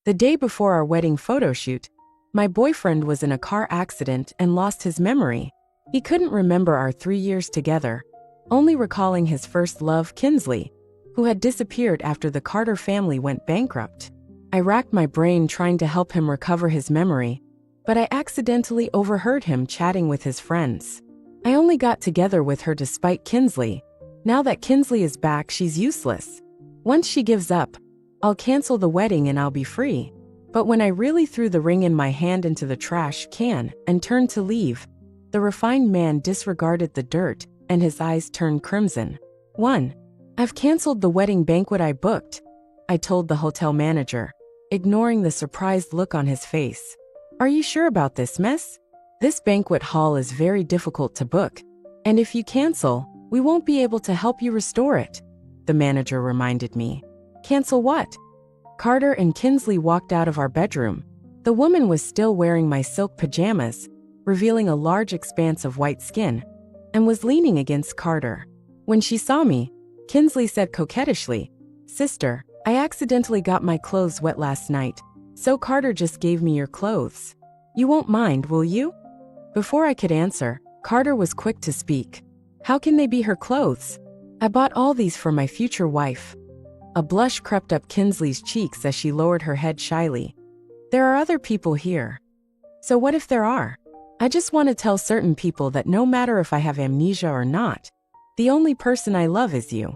The day before our wedding photo shoot, my boyfriend was in a car accident and lost his memory. He couldn't remember our 3 years together, only recalling his first love, Kinsley, who had disappeared after the Carter family went bankrupt. I racked my brain trying to help him recover his memory, but I accidentally overheard him chatting with his friends. I only got together with her to spite Kinsley. Now that Kinsley is back, she's useless. Once she gives up, I'll cancel the wedding and I'll be free. But when I really threw the ring in my hand into the trash can and turned to leave, the refined man disregarded the dirt and his eyes turned crimson. 1. I've canceled the wedding banquet I booked, I told the hotel manager, ignoring the surprised look on his face. Are you sure about this, miss? This banquet hall is very difficult to book, and if you cancel, we won't be able to help you restore it, the manager reminded me. Cancel what? Carter and Kinsley walked out of our bedroom. The woman was still wearing my silk pajamas, revealing a large expanse of white skin, and was leaning against Carter. When she saw me, Kinsley said coquettishly, "Sister, I accidentally got my clothes wet last night, so Carter just gave me your clothes. You won't mind, will you?" Before I could answer, Carter was quick to speak. "How can they be her clothes? I bought all these for my future wife." A blush crept up Kinsley's cheeks as she lowered her head shyly. "There are other people here." "So what if there are? I just want to tell certain people that no matter if I have amnesia or not, the only person I love is you."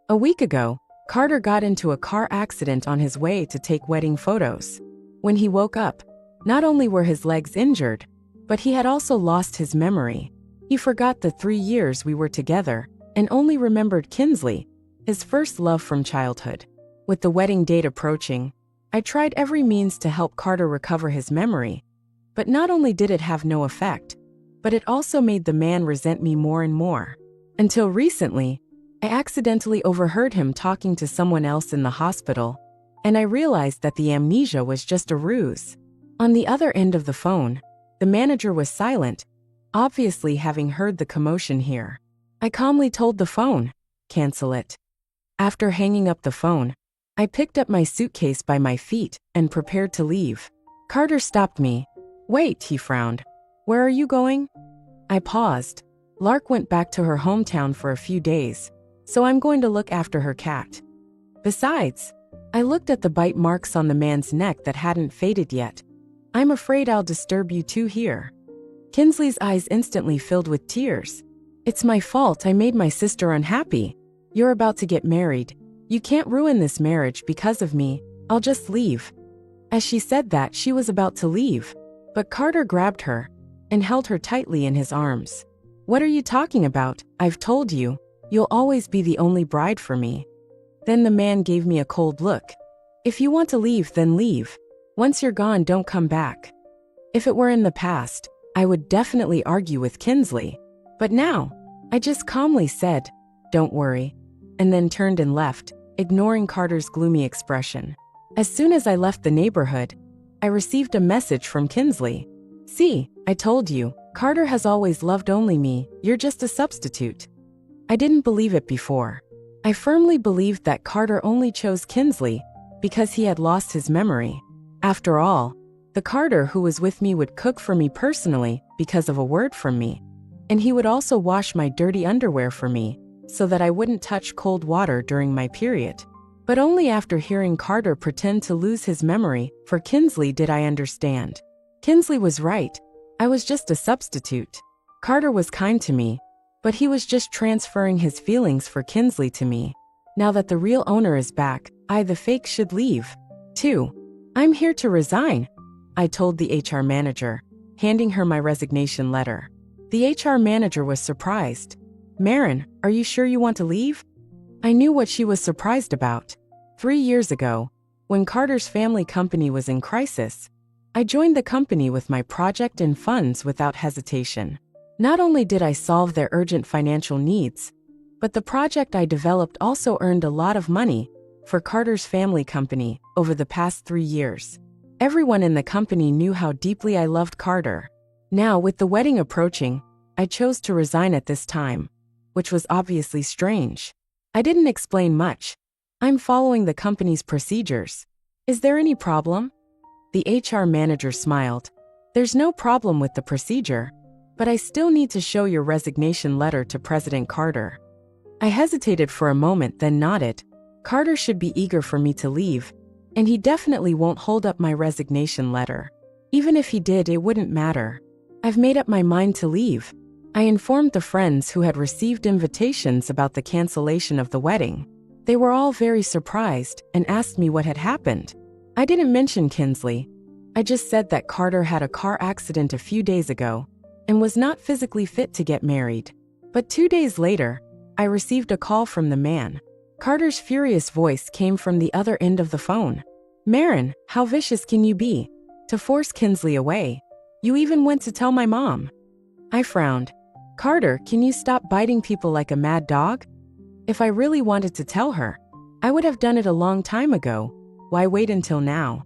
A week ago, Carter got into a car accident on his way to take wedding photos. When he woke up, not only were his legs injured, but he had also lost his memory. He forgot the 3 years we were together and only remembered Kinsley, his first love from childhood. With the wedding date approaching, I tried every means to help Carter recover his memory. But not only did it have no effect, but it also made the man resent me more and more. Until recently, I accidentally overheard him talking to someone else in the hospital, and I realized that the amnesia was just a ruse. On the other end of the phone, the manager was silent, obviously having heard the commotion here. I calmly told the phone, "Cancel it." After hanging up the phone, I picked up my suitcase by my feet and prepared to leave. Carter stopped me. "Wait," he frowned. "Where are you going?" I paused. Lark went back to her hometown for a few days, so I'm going to look after her cat. Besides, I looked at the bite marks on the man's neck that hadn't faded yet. "I'm afraid I'll disturb you too here." Kinsley's eyes instantly filled with tears. "It's my fault, I made my sister unhappy. You're about to get married. You can't ruin this marriage because of me. I'll just leave." As she said that, she was about to leave, but Carter grabbed her and held her tightly in his arms. "What are you talking about? I've told you, you'll always be the only bride for me." Then the man gave me a cold look. "If you want to leave, then leave. Once you're gone, don't come back." If it were in the past, I would definitely argue with Kinsley. But now, I just calmly said, "Don't worry," and then turned and left, ignoring Carter's gloomy expression. As soon as I left the neighborhood, I received a message from Kinsley. "See, I told you, Carter has always loved only me, you're just a substitute." I didn't believe it before. I firmly believed that Carter only chose Kinsley because he had lost his memory. After all, the Carter who was with me would cook for me personally because of a word from me, and he would also wash my dirty underwear for me so that I wouldn't touch cold water during my period. But only after hearing Carter pretend to lose his memory for Kinsley did I understand. Kinsley was right. I was just a substitute. Carter was kind to me, but he was just transferring his feelings for Kinsley to me. Now that the real owner is back, I, the fake, should leave. 2. I'm here to resign, I told the HR manager, handing her my resignation letter. The HR manager was surprised. "Marin, are you sure you want to leave?" I knew what she was surprised about. 3 years ago, when Carter's family company was in crisis, I joined the company with my project and funds without hesitation. Not only did I solve their urgent financial needs, but the project I developed also earned a lot of money for Carter's family company over the past 3 years. Everyone in the company knew how deeply I loved Carter. Now, with the wedding approaching, I chose to resign at this time, which was obviously strange. I didn't explain much. "I'm following the company's procedures. Is there any problem? The HR manager smiled. There's no problem with the procedure, but I still need to show your resignation letter to President Carter. I hesitated for a moment, then nodded. Carter should be eager for me to leave, and he definitely won't hold up my resignation letter. Even if he did, it wouldn't matter. I've made up my mind to leave. I informed the friends who had received invitations about the cancellation of the wedding. They were all very surprised and asked me what had happened. I didn't mention Kinsley. I just said that Carter had a car accident a few days ago and was not physically fit to get married. But 2 days later, I received a call from the man. Carter's furious voice came from the other end of the phone. Marin, how vicious can you be? To force Kinsley away. You even went to tell my mom. I frowned. Carter, can you stop biting people like a mad dog? If I really wanted to tell her, I would have done it a long time ago. Why wait until now?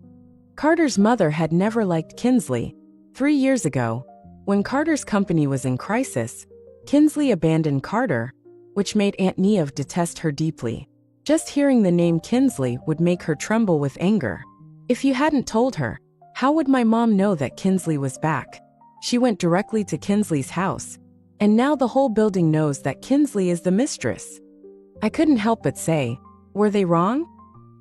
Carter's mother had never liked Kinsley. 3 years ago, when Carter's company was in crisis, Kinsley abandoned Carter, which made Aunt Neve detest her deeply. Just hearing the name Kinsley would make her tremble with anger. If you hadn't told her, how would my mom know that Kinsley was back? She went directly to Kinsley's house, and now the whole building knows that Kinsley is the mistress. I couldn't help but say, were they wrong?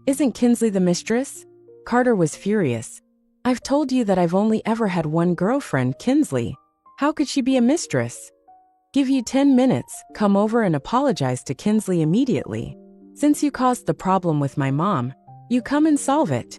Isn't Kinsley the mistress? Carter was furious. I've told you that I've only ever had one girlfriend, Kinsley. How could she be a mistress? Give you 10 minutes, come over and apologize to Kinsley immediately. Since you caused the problem with my mom, you come and solve it.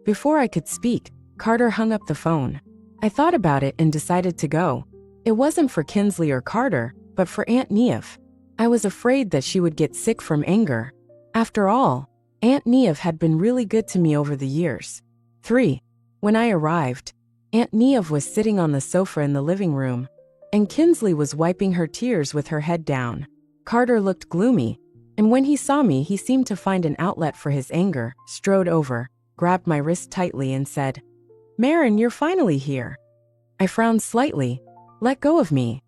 Before I could speak, Carter hung up the phone. I thought about it and decided to go. It wasn't for Kinsley or Carter, but for Aunt Neve. I was afraid that she would get sick from anger. After all, Aunt Neve had been really good to me over the years. 3. When I arrived, Aunt Neve was sitting on the sofa in the living room, and Kinsley was wiping her tears with her head down. Carter looked gloomy, and when he saw me, he seemed to find an outlet for his anger, strode over, grabbed my wrist tightly and said, Marin, you're finally here. I frowned slightly. Let go of me.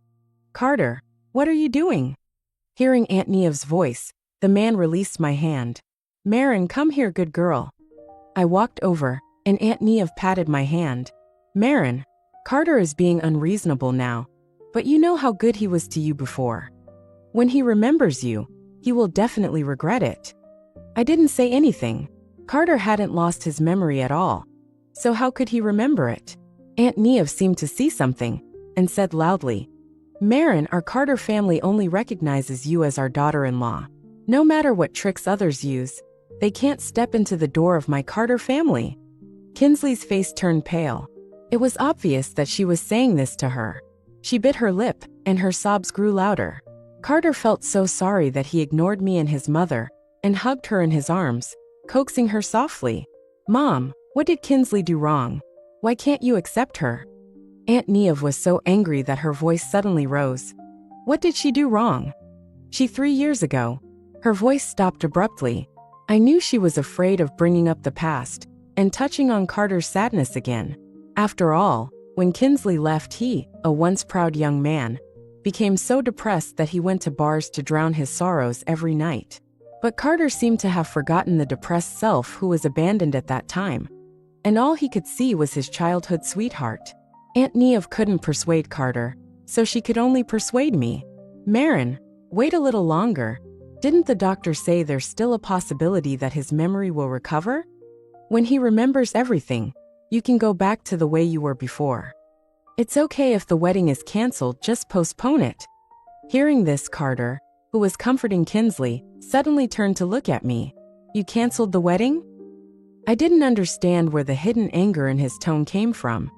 Carter, what are you doing? Hearing Aunt Neve's voice, the man released my hand. Marin, come here, good girl. I walked over, and Aunt Neve patted my hand. Marin, Carter is being unreasonable now, but you know how good he was to you before. When he remembers you, he will definitely regret it. I didn't say anything. Carter hadn't lost his memory at all, so how could he remember it? Aunt Neve seemed to see something, and said loudly, Marin, our Carter family only recognizes you as our daughter-in-law. No matter what tricks others use, they can't step into the door of my Carter family. Kinsley's face turned pale. It was obvious that she was saying this to her. She bit her lip, and her sobs grew louder. Carter felt so sorry that he ignored me and his mother, and hugged her in his arms, coaxing her softly. Mom, what did Kinsley do wrong? Why can't you accept her? Aunt Neve was so angry that her voice suddenly rose. What did she do wrong? 3 years ago. Her voice stopped abruptly. I knew she was afraid of bringing up the past and touching on Carter's sadness again. After all, when Kinsley left, he, a once proud young man, became so depressed that he went to bars to drown his sorrows every night. But Carter seemed to have forgotten the depressed self who was abandoned at that time, and all he could see was his childhood sweetheart. Aunt Neve couldn't persuade Carter, so she could only persuade me. Marin, wait a little longer. Didn't the doctor say there's still a possibility that his memory will recover? When he remembers everything, you can go back to the way you were before. It's okay if the wedding is canceled, just postpone it. Hearing this, Carter, who was comforting Kinsley, suddenly turned to look at me. You canceled the wedding? I didn't understand where the hidden anger in his tone came from,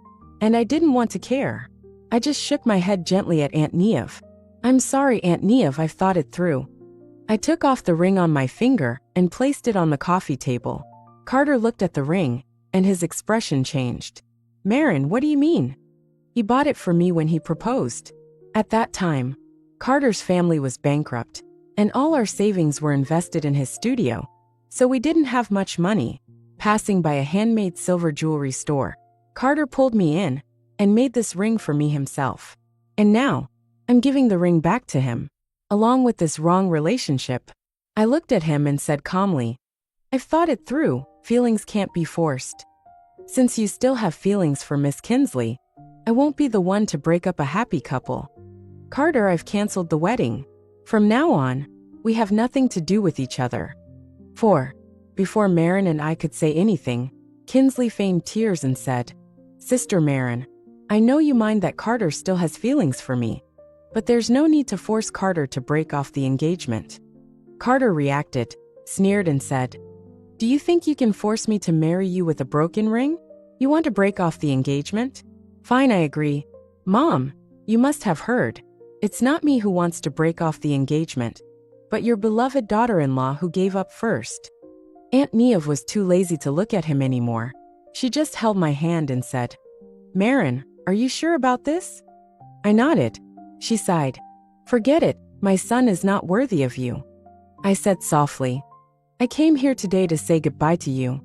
and I didn't want to care. I just shook my head gently at Aunt Neve. I'm sorry, Aunt Neve, I've thought it through. I took off the ring on my finger and placed it on the coffee table. Carter looked at the ring, and his expression changed. Marin, what do you mean? He bought it for me when he proposed. At that time, Carter's family was bankrupt, and all our savings were invested in his studio, so we didn't have much money. Passing by a handmade silver jewelry store, Carter pulled me in and made this ring for me himself. And now, I'm giving the ring back to him, along with this wrong relationship. I looked at him and said calmly, I've thought it through. Feelings can't be forced. Since you still have feelings for Miss Kinsley, I won't be the one to break up a happy couple. Carter, I've canceled the wedding. From now on, we have nothing to do with each other. 4. Before Marin and I could say anything, Kinsley feigned tears and said, Sister Marin, I know you mind that Carter still has feelings for me, but there's no need to force Carter to break off the engagement. Carter reacted, sneered and said, Do you think you can force me to marry you with a broken ring? You want to break off the engagement? Fine, I agree. Mom, you must have heard. It's not me who wants to break off the engagement, but your beloved daughter-in-law who gave up first. Aunt Neve was too lazy to look at him anymore. She just held my hand and said, Marin, are you sure about this? I nodded. She sighed. Forget it, my son is not worthy of you. I said softly, I came here today to say goodbye to you.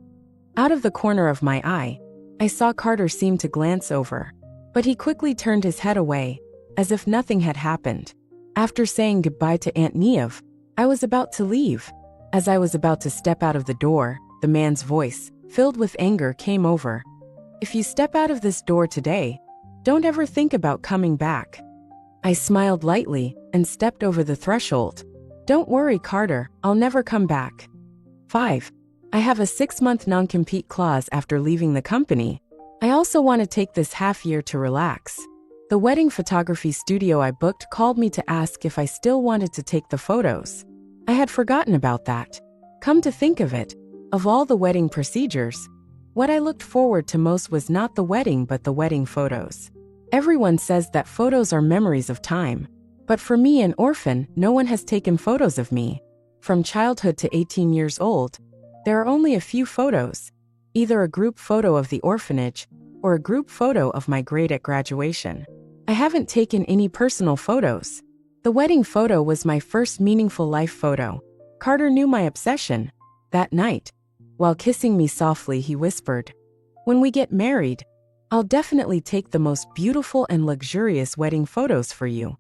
Out of the corner of my eye, I saw Carter seem to glance over, but he quickly turned his head away, as if nothing had happened. After saying goodbye to Aunt Neve, I was about to leave. As I was about to step out of the door, the man's voice, filled with anger, came over. If you step out of this door today, don't ever think about coming back. I smiled lightly and stepped over the threshold. Don't worry, Carter, I'll never come back. 5. I have a 6-month non-compete clause after leaving the company. I also want to take this half year to relax. The wedding photography studio I booked called me to ask if I still wanted to take the photos. I had forgotten about that. Come to think of it, of all the wedding procedures, what I looked forward to most was not the wedding but the wedding photos. Everyone says that photos are memories of time. But for me, an orphan, no one has taken photos of me. From childhood to 18 years old, there are only a few photos, either a group photo of the orphanage or a group photo of my grade at graduation. I haven't taken any personal photos. The wedding photo was my first meaningful life photo. Carter knew my obsession. That night, while kissing me softly, he whispered, When we get married, I'll definitely take the most beautiful and luxurious wedding photos for you.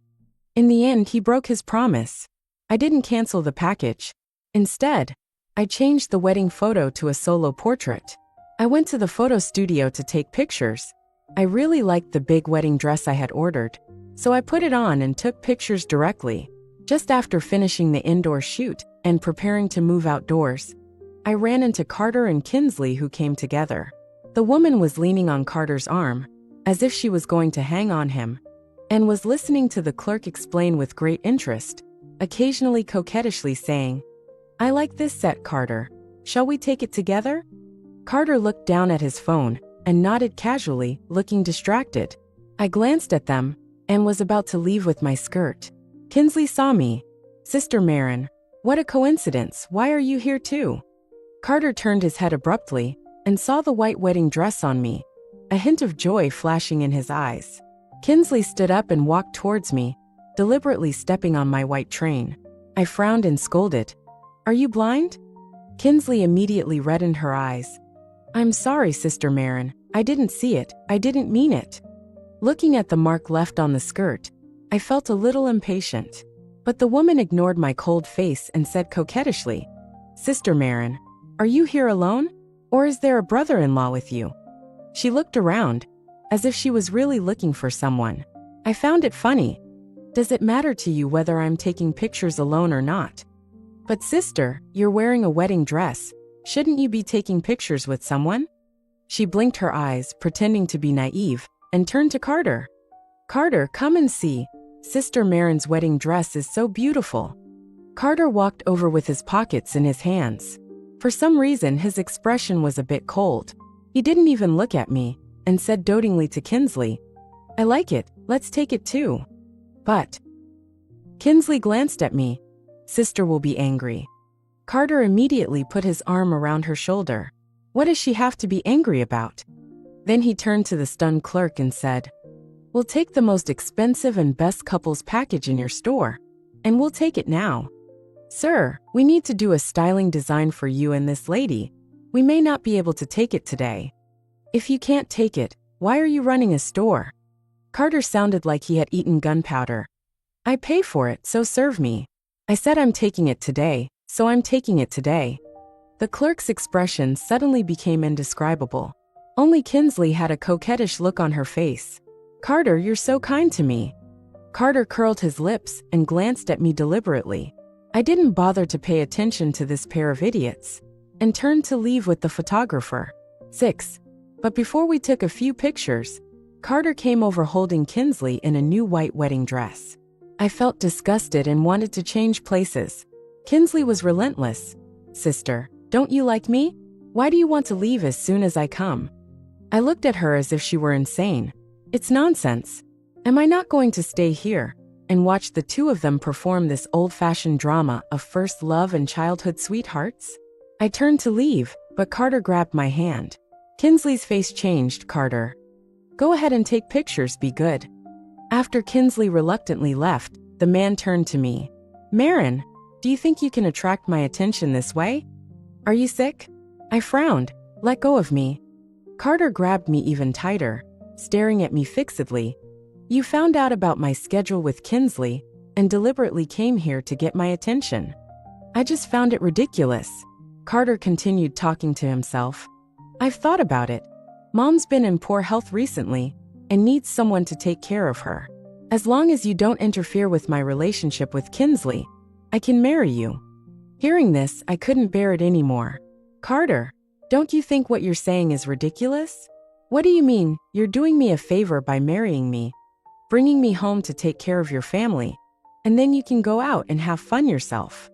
In the end, he broke his promise. I didn't cancel the package. Instead, I changed the wedding photo to a solo portrait. I went to the photo studio to take pictures. I really liked the big wedding dress I had ordered, so I put it on and took pictures directly. Just after finishing the indoor shoot and preparing to move outdoors, I ran into Carter and Kinsley, who came together. The woman was leaning on Carter's arm, as if she was going to hang on him, and was listening to the clerk explain with great interest, occasionally coquettishly saying, I like this set, Carter. Shall we take it together? Carter looked down at his phone and nodded casually, looking distracted. I glanced at them and was about to leave with my skirt. Kinsley saw me. Sister Marin, what a coincidence. Why are you here too? Carter turned his head abruptly and saw the white wedding dress on me, a hint of joy flashing in his eyes. Kinsley stood up and walked towards me, deliberately stepping on my white train. I frowned and scolded. Are you blind? Kinsley immediately reddened her eyes. I'm sorry, Sister Marin. I didn't see it. I didn't mean it. Looking at the mark left on the skirt, I felt a little impatient. But the woman ignored my cold face and said coquettishly, Sister Marin, are you here alone? Or is there a brother-in-law with you? She looked around, as if she was really looking for someone. I found it funny. Does it matter to you whether I'm taking pictures alone or not? But sister, you're wearing a wedding dress. Shouldn't you be taking pictures with someone? She blinked her eyes, pretending to be naive, and turned to Carter. Carter, come and see. Sister Marin's wedding dress is so beautiful. Carter walked over with his pockets in his hands. For some reason, his expression was a bit cold. He didn't even look at me, and said dotingly to Kinsley, I like it, let's take it too. But Kinsley glanced at me. Sister will be angry. Carter immediately put his arm around her shoulder. What does she have to be angry about? Then he turned to the stunned clerk and said, We'll take the most expensive and best couples package in your store, and we'll take it now. Sir, we need to do a styling design for you and this lady. We may not be able to take it today. If you can't take it, why are you running a store? Carter sounded like he had eaten gunpowder. I pay for it, so serve me. I said I'm taking it today, so I'm taking it today. The clerk's expression suddenly became indescribable. Only Kinsley had a coquettish look on her face. "Carter, you're so kind to me." Carter curled his lips and glanced at me deliberately. I didn't bother to pay attention to this pair of idiots and turned to leave with the photographer. 6. But before we took a few pictures, Carter came over holding Kinsley in a new white wedding dress. I felt disgusted and wanted to change places. Kinsley was relentless. "Sister, don't you like me? Why do you want to leave as soon as I come?" I looked at her as if she were insane. It's nonsense. Am I not going to stay here and watch the two of them perform this old-fashioned drama of first love and childhood sweethearts? I turned to leave, but Carter grabbed my hand. Kinsley's face changed. "Carter, go ahead and take pictures, be good." After Kinsley reluctantly left, the man turned to me. "Marin, do you think you can attract my attention this way? Are you sick?" I frowned. "Let go of me." Carter grabbed me even tighter, staring at me fixedly. "You found out about my schedule with Kinsley and deliberately came here to get my attention." I just found it ridiculous. Carter continued talking to himself. "I've thought about it. Mom's been in poor health recently and needs someone to take care of her. As long as you don't interfere with my relationship with Kinsley, I can marry you." Hearing this, I couldn't bear it anymore. "Carter, don't you think what you're saying is ridiculous? What do you mean, you're doing me a favor by marrying me, bringing me home to take care of your family, and then you can go out and have fun yourself?"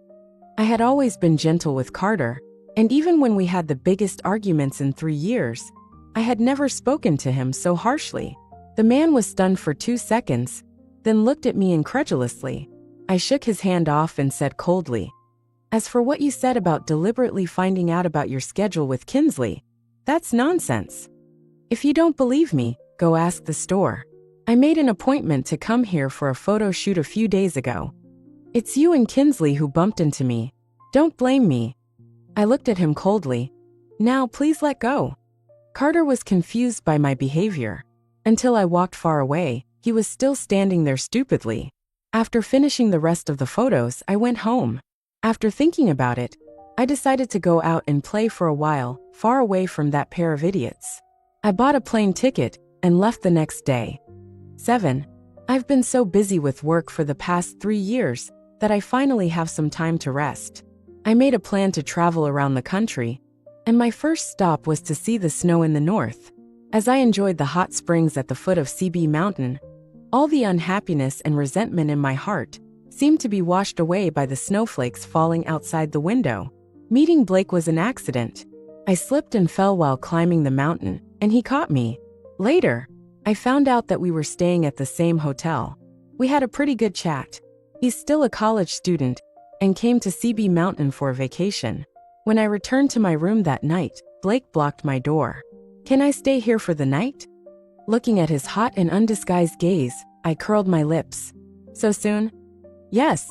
I had always been gentle with Carter, and even when we had the biggest arguments in 3 years, I had never spoken to him so harshly. The man was stunned for 2 seconds, then looked at me incredulously. I shook his hand off and said coldly, "As for what you said about deliberately finding out about your schedule with Kinsley, that's nonsense. If you don't believe me, go ask the store. I made an appointment to come here for a photo shoot a few days ago. It's you and Kinsley who bumped into me. Don't blame me." I looked at him coldly. "Now please let go." Carter was confused by my behavior. Until I walked far away, he was still standing there stupidly. After finishing the rest of the photos, I went home. After thinking about it, I decided to go out and play for a while, far away from that pair of idiots. I bought a plane ticket and left the next day. 7. I've been so busy with work for the past 3 years that I finally have some time to rest. I made a plan to travel around the country, and my first stop was to see the snow in the north. As I enjoyed the hot springs at the foot of CB Mountain, all the unhappiness and resentment in my heart seemed to be washed away by the snowflakes falling outside the window. Meeting Blake was an accident. I slipped and fell while climbing the mountain, and he caught me. Later, I found out that we were staying at the same hotel. We had a pretty good chat. He's still a college student and came to CB Mountain for a vacation. When I returned to my room that night, Blake blocked my door. "Can I stay here for the night?" Looking at his hot and undisguised gaze, I curled my lips. "So soon?" "Yes."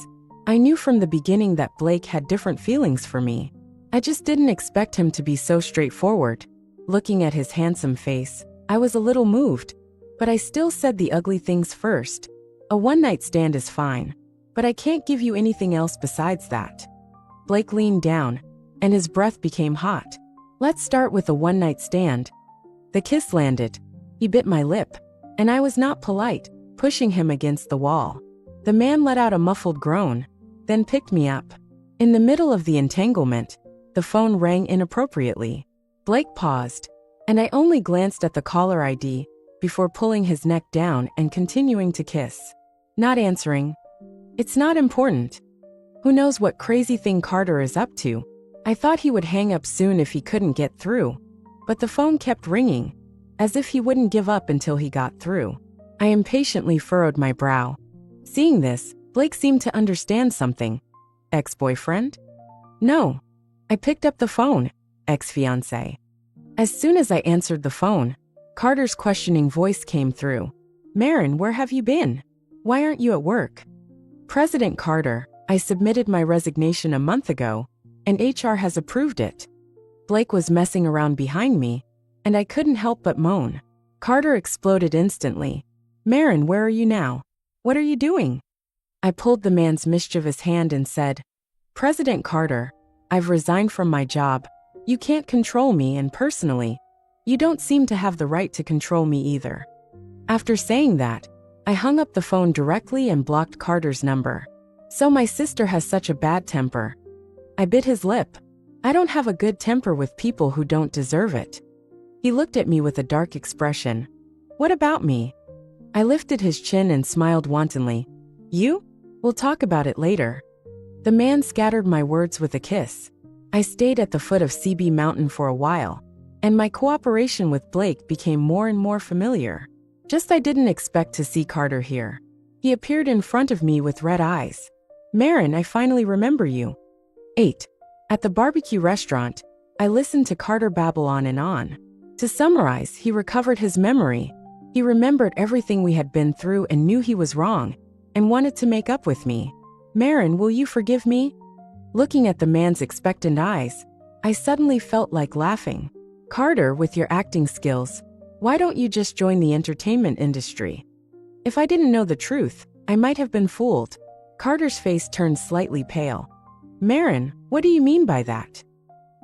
I knew from the beginning that Blake had different feelings for me. I just didn't expect him to be so straightforward. Looking at his handsome face, I was a little moved, but I still said the ugly things first. "A one-night stand is fine, but I can't give you anything else besides that." Blake leaned down, and his breath became hot. "Let's start with a one-night stand." The kiss landed. He bit my lip, and I was not polite, pushing him against the wall. The man let out a muffled groan, then picked me up. In the middle of the entanglement, the phone rang inappropriately. Blake paused, and I only glanced at the caller ID before pulling his neck down and continuing to kiss. Not answering. It's not important. Who knows what crazy thing Carter is up to? I thought he would hang up soon if he couldn't get through, but the phone kept ringing, as if he wouldn't give up until he got through. I impatiently furrowed my brow. Seeing this, Blake seemed to understand something. Ex-boyfriend? No. I picked up the phone. Ex-fiancé. As soon as I answered the phone, Carter's questioning voice came through. Marin, where have you been? Why aren't you at work? President Carter, I submitted my resignation a month ago, and HR has approved it. Blake was messing around behind me, and I couldn't help but moan. Carter exploded instantly. Marin, where are you now? What are you doing? I pulled the man's mischievous hand and said, President Carter, I've resigned from my job. You can't control me, and personally, you don't seem to have the right to control me either." After saying that, I hung up the phone directly and blocked Carter's number. So my sister has such a bad temper. I bit his lip. I don't have a good temper with people who don't deserve it. He looked at me with a dark expression. "What about me?" I lifted his chin and smiled wantonly. "You? We'll talk about it later." The man scattered my words with a kiss. I stayed at the foot of CB Mountain for a while, and my cooperation with Blake became more and more familiar. Just I didn't expect to see Carter here. He appeared in front of me with red eyes. "Marin, I finally remember you." 8. At the barbecue restaurant, I listened to Carter babble on and on. To summarize, he recovered his memory. He remembered everything we had been through and knew he was wrong, and wanted to make up with me. "Marin, will you forgive me?" Looking at the man's expectant eyes, I suddenly felt like laughing. "Carter, with your acting skills, why don't you just join the entertainment industry?" If I didn't know the truth, I might have been fooled. Carter's face turned slightly pale. "Marin, what do you mean by that?"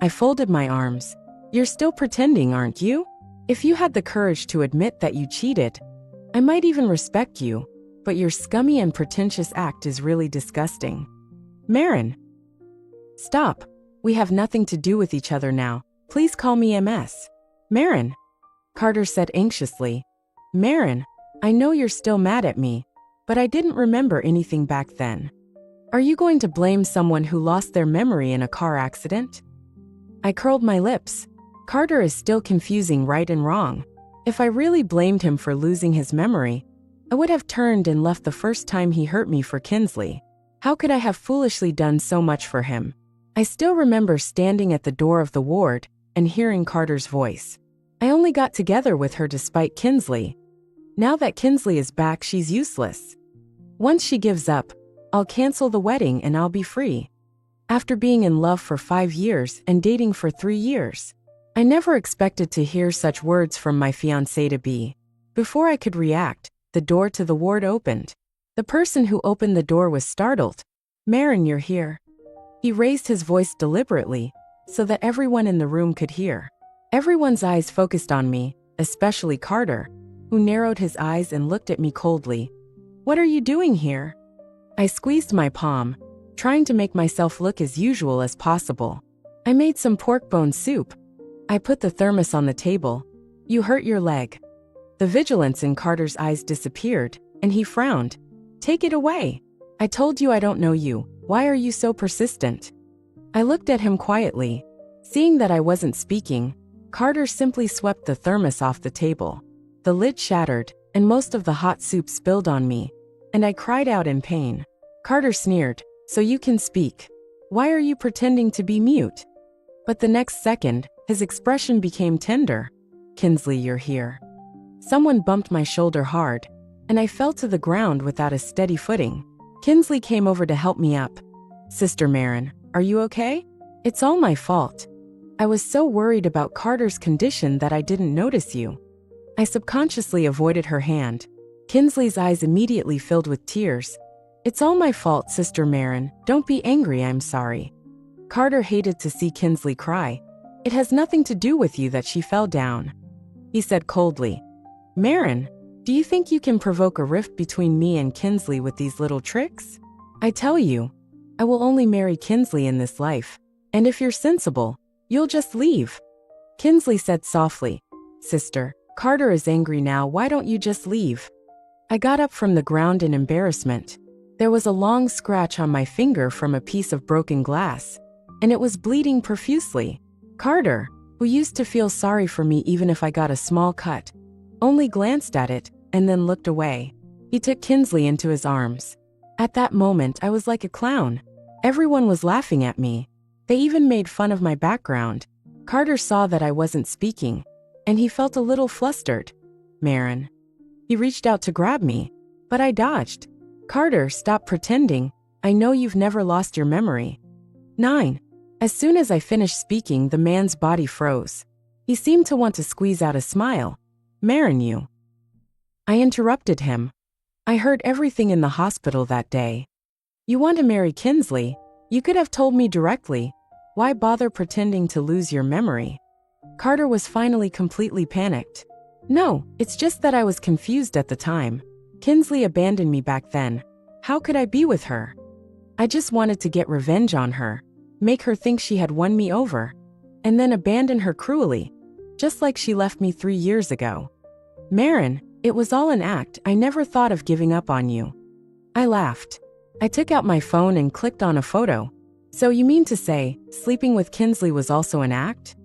I folded my arms. "You're still pretending, aren't you? If you had the courage to admit that you cheated, I might even respect you, but your scummy and pretentious act is really disgusting." "Marin, stop. We have nothing to do with each other now. Please call me MS." "Marin," Carter said anxiously. "Marin, I know you're still mad at me, but I didn't remember anything back then. Are you going to blame someone who lost their memory in a car accident?" I curled my lips. Carter is still confusing right and wrong. If I really blamed him for losing his memory, I would have turned and left the first time he hurt me for Kinsley. How could I have foolishly done so much for him? I still remember standing at the door of the ward and hearing Carter's voice. "I only got together with her despite Kinsley. Now that Kinsley is back, she's useless. Once she gives up, I'll cancel the wedding and I'll be free." After being in love for 5 years and dating for 3 years, I never expected to hear such words from my fiancé-to-be. Before I could react, the door to the ward opened. The person who opened the door was startled. "Marin, you're here." He raised his voice deliberately, so that everyone in the room could hear. Everyone's eyes focused on me, especially Carter, who narrowed his eyes and looked at me coldly. "What are you doing here?" I squeezed my palm, trying to make myself look as usual as possible. "I made some pork bone soup." I put the thermos on the table. "You hurt your leg." The vigilance in Carter's eyes disappeared, and he frowned. "Take it away. I told you I don't know you. Why are you so persistent?" I looked at him quietly. Seeing that I wasn't speaking, Carter simply swept the thermos off the table. The lid shattered, and most of the hot soup spilled on me, and I cried out in pain. Carter sneered, "So you can speak. Why are you pretending to be mute?" But the next second, his expression became tender. "Kinsley, you're here." Someone bumped my shoulder hard, and I fell to the ground without a steady footing. Kinsley came over to help me up. "Sister Marin, are you okay?" "It's all my fault. I was so worried about Carter's condition that I didn't notice you." I subconsciously avoided her hand. Kinsley's eyes immediately filled with tears. "It's all my fault, Sister Marin. Don't be angry, I'm sorry." Carter hated to see Kinsley cry. "It has nothing to do with you that she fell down," he said coldly. "Marin, do you think you can provoke a rift between me and Kinsley with these little tricks? I tell you, I will only marry Kinsley in this life, and if you're sensible, you'll just leave." Kinsley said softly, "Sister, Carter is angry now, why don't you just leave?" I got up from the ground in embarrassment. There was a long scratch on my finger from a piece of broken glass, and it was bleeding profusely. Carter, who used to feel sorry for me even if I got a small cut, only glanced at it and then looked away. He took Kinsley into his arms. At that moment, I was like a clown. Everyone was laughing at me. They even made fun of my background. Carter saw that I wasn't speaking, and he felt a little flustered. "Marin." He reached out to grab me, but I dodged. "Carter, stop pretending. I know you've never lost your memory." 9. As soon as I finished speaking, the man's body froze. He seemed to want to squeeze out a smile. "Marin, you." I interrupted him. "I heard everything in the hospital that day. You want to marry Kinsley? You could have told me directly. Why bother pretending to lose your memory? Carter was finally completely panicked. No, it's just that I was confused at the time. Kinsley abandoned me back then. How could I be with her? I just wanted to get revenge on her, make her think she had won me over, and then abandon her cruelly, just like she left me 3 years ago. Maren, it was all an act. I never thought of giving up on you. I laughed. I took out my phone and clicked on a photo. So you mean to say, sleeping with Kinsley was also an act?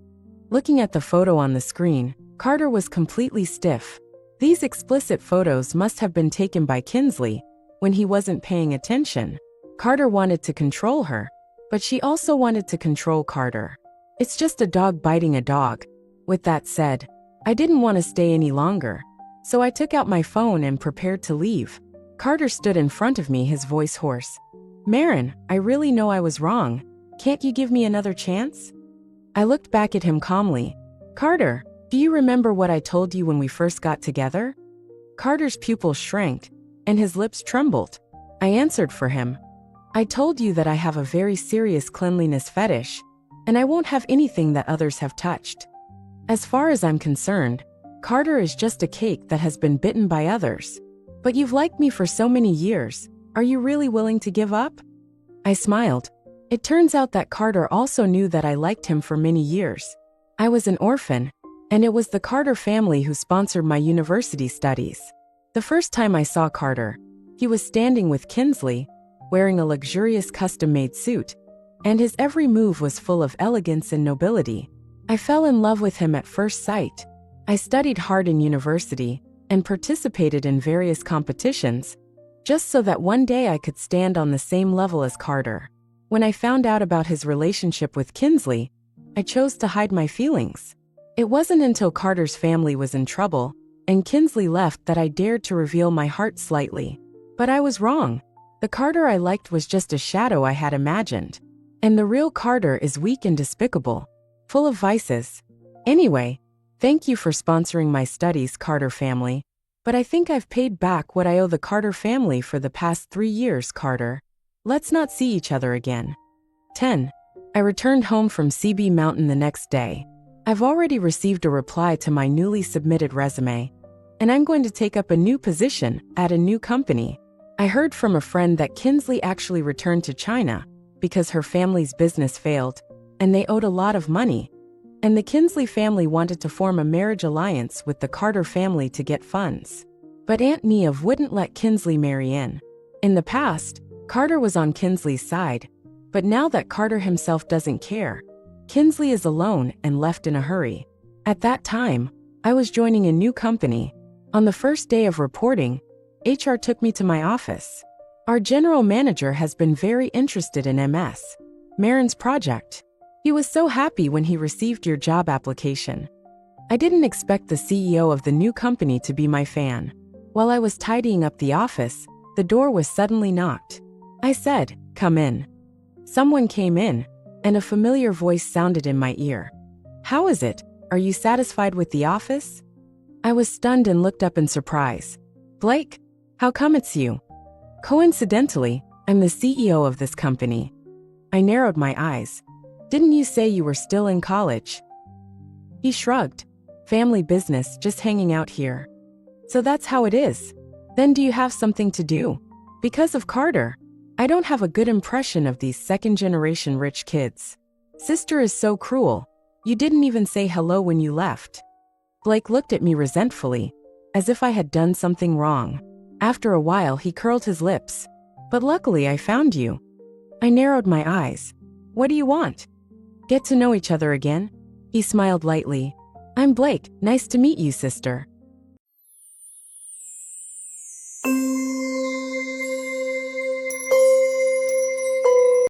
Looking at the photo on the screen, Carter was completely stiff. These explicit photos must have been taken by Kinsley when he wasn't paying attention. Carter wanted to control her, but she also wanted to control Carter. It's just a dog biting a dog. With that said, I didn't want to stay any longer, so I took out my phone and prepared to leave. Carter stood in front of me, his voice hoarse. Maren, I really know I was wrong. Can't you give me another chance? I looked back at him calmly. Carter, do you remember what I told you when we first got together? Carter's pupils shrank, and his lips trembled. I answered for him. I told you that I have a very serious cleanliness fetish, and I won't have anything that others have touched. As far as I'm concerned, Carter is just a cake that has been bitten by others. But you've liked me for so many years. Are you really willing to give up? I smiled. It turns out that Carter also knew that I liked him for many years. I was an orphan, and it was the Carter family who sponsored my university studies. The first time I saw Carter, he was standing with Kinsley, wearing a luxurious custom-made suit, and his every move was full of elegance and nobility. I fell in love with him at first sight. I studied hard in university and participated in various competitions, just so that one day I could stand on the same level as Carter. When I found out about his relationship with Kinsley, I chose to hide my feelings. It wasn't until Carter's family was in trouble and Kinsley left that I dared to reveal my heart slightly. But I was wrong. The Carter I liked was just a shadow I had imagined. And the real Carter is weak and despicable, full of vices. Anyway, thank you for sponsoring my studies, Carter family. But I think I've paid back what I owe the Carter family for the past 3 years, Carter. Let's not see each other again. 10. I returned home from CB Mountain the next day. I've already received a reply to my newly submitted resume, and I'm going to take up a new position at a new company. I heard from a friend that Kinsley actually returned to China because her family's business failed, and they owed a lot of money. And the Kinsley family wanted to form a marriage alliance with the Carter family to get funds. But Aunt Neve wouldn't let Kinsley marry in. In the past, Carter was on Kinsley's side, but now that Carter himself doesn't care, Kinsley is alone and left in a hurry. At that time, I was joining a new company. On the first day of reporting, HR took me to my office. Our general manager has been very interested in Maren's project. He was so happy when he received your job application. I didn't expect the CEO of the new company to be my fan. While I was tidying up the office, the door was suddenly knocked. I said, "Come in." Someone came in, and a familiar voice sounded in my ear. "How is it? Are you satisfied with the office?" I was stunned and looked up in surprise. "Blake, how come it's you?" "Coincidentally, I'm the CEO of this company." I narrowed my eyes. "Didn't you say you were still in college?" He shrugged. "Family business, just hanging out here." "So that's how it is. Then do you have something to do?" "Because of Carter. I don't have a good impression of these second-generation rich kids. Sister is so cruel. You didn't even say hello when you left." Blake looked at me resentfully, as if I had done something wrong. After a while, he curled his lips. "But luckily I found you." I narrowed my eyes. "What do you want?" "Get to know each other again." He smiled lightly. "I'm Blake. Nice to meet you, sister."